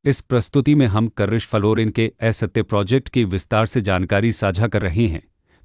इस प्रस्तुति में हम कर्रिश फ्लोरिन के असत्य प्रोजेक्ट की विस्तार से जानकारी साझा कर रहे हैं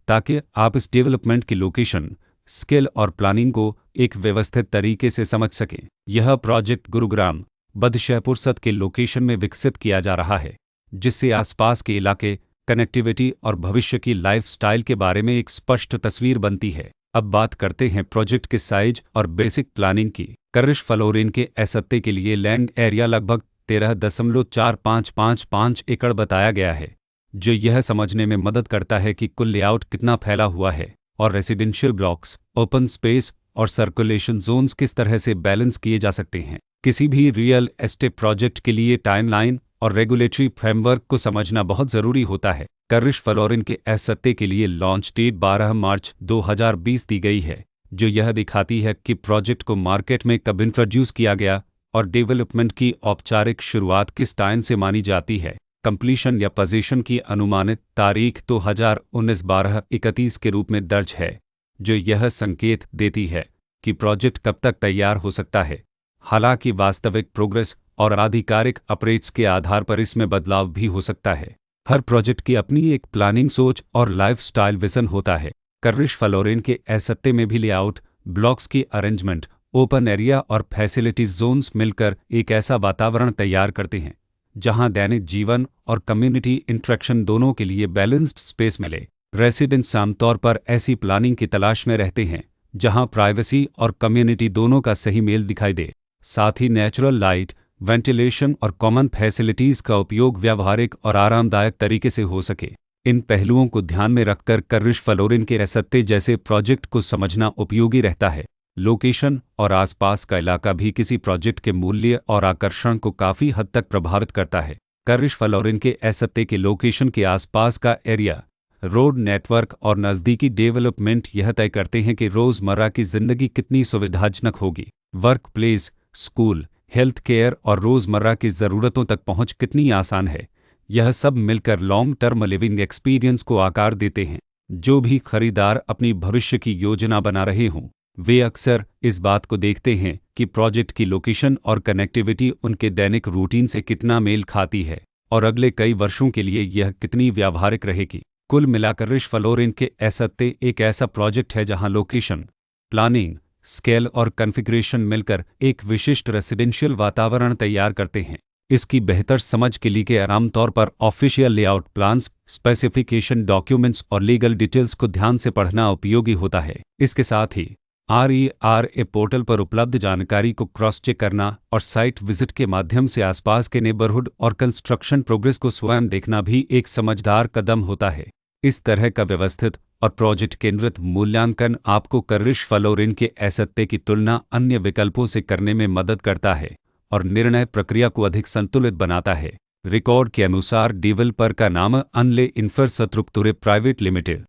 ताकि आप इस डेवलपमेंट की लोकेशन, स्केल और प्लानिंग को एक व्यवस्थित तरीके से समझ सकें। यह प्रोजेक्ट गुरुग्राम, बदशहपुर सत के लोकेशन में विकसित किया जा रहा है, जिससे आसपास के इलाके, कनेक्टिविटी और भविष्य की लाइफस्टाइल के बारे में एक स्पष्ट तस्वीर बनती है। अब बात करते हैं प्रोजेक्ट के साइज और बेसिक प्लानिंग की। कर्रिश फ्लोरिन के असत्य के लिए लैंड एरिया लगभग 13.4555 एकड़ बताया गया है, जो यह समझने में मदद करता है कि कुल लेआउट कितना फैला हुआ है और रेसिडेंशियल ब्लॉक्स, ओपन स्पेस और सर्कुलेशन जोन्स किस तरह से बैलेंस किए जा सकते हैं। किसी भी रियल एस्टेट प्रोजेक्ट के लिए टाइमलाइन और रेगुलेटरी फ्रेमवर्क को समझना बहुत ज़रूरी होता है। कर्रिश फ्लोरिन के असत्य के लिए लॉन्च डेट 12 मार्च 2020 दी गई है, जो यह दिखाती है कि प्रोजेक्ट को मार्केट में कब इंट्रोड्यूस किया गया और डेवलपमेंट की औपचारिक शुरुआत किस टाइम से मानी जाती है। कंप्लीशन या पोजीशन की अनुमानित तारीख 2019-12-31 के रूप में दर्ज है, जो यह संकेत देती है कि प्रोजेक्ट कब तक तैयार हो सकता है। हालांकि वास्तविक प्रोग्रेस और आधिकारिक अपडेट्स के आधार पर इसमें बदलाव भी हो सकता है। हर प्रोजेक्ट की अपनी एक प्लानिंग सोच और लाइफस्टाइल विजन होता है। कर्रिश फ्लोरिन के असत्य में भी लेआउट, ब्लॉक्स की अरेंजमेंट, ओपन एरिया और फैसिलिटीज जोन्स मिलकर एक ऐसा वातावरण तैयार करते हैं जहां दैनिक जीवन और कम्युनिटी इंटरेक्शन दोनों के लिए बैलेंस्ड स्पेस मिले। रेसिडेंट्स आमतौर पर ऐसी प्लानिंग की तलाश में रहते हैं जहां प्राइवेसी और कम्युनिटी दोनों का सही मेल दिखाई दे। साथ ही नेचुरल लाइट, वेंटिलेशन और कॉमन फैसिलिटीज का उपयोग व्यावहारिक और आरामदायक तरीके से हो सके। इन पहलुओं को ध्यान में रखकर कर्रिश फ्लोरिन के असत्य जैसे प्रोजेक्ट को समझना उपयोगी रहता है। लोकेशन और आसपास का इलाका भी किसी प्रोजेक्ट के मूल्य और आकर्षण को काफ़ी हद तक प्रभावित करता है। कर्रिश फ्लोरिन के असत्य के लोकेशन के आसपास का एरिया, रोड नेटवर्क और नज़दीकी डेवलपमेंट यह तय करते हैं कि रोज़मर्रा की ज़िंदगी कितनी सुविधाजनक होगी। Work place, school, health care और रोज़मर्रा की ज़रूरतों तक पहुंच कितनी आसान है। यह सब मिलकर लॉन्ग टर्म लिविंग एक्सपीरियंस को आकार देते हैं। जो भी खरीदार अपनी भविष्य की योजना बना रहे हों, वे अक्सर इस बात को देखते हैं कि प्रोजेक्ट की लोकेशन और कनेक्टिविटी उनके दैनिक रूटीन से कितना मेल खाती है और अगले कई वर्षों के लिए यह कितनी व्यावहारिक रहेगी। कुल मिलाकर कर्रिश फ्लोरिन के असत्य एक ऐसा प्रोजेक्ट है जहां लोकेशन, प्लानिंग, स्केल और कॉन्फ़िगरेशन मिलकर एक विशिष्ट रेसिडेंशियल वातावरण तैयार करते हैं। इसकी बेहतर समझ के लिए आमतौर पर official layout plans, specification documents और लीगल डिटेल्स को ध्यान से पढ़ना उपयोगी होता है। इसके साथ ही RERA पोर्टल पर उपलब्ध जानकारी को क्रॉस चेक करना और साइट विजिट के माध्यम से आसपास के नेबरहुड और कंस्ट्रक्शन प्रोग्रेस को स्वयं देखना भी एक समझदार कदम होता है। इस तरह का व्यवस्थित और प्रोजेक्ट केंद्रित मूल्यांकन आपको कर्रिश फ्लोरिन के असत्य की तुलना अन्य विकल्पों से करने में मदद करता है और निर्णय प्रक्रिया को अधिक संतुलित बनाता है। रिकॉर्ड के अनुसार डेवलपर का नाम अनले इंफ्रास्ट्रक्चर प्राइवेट लिमिटेड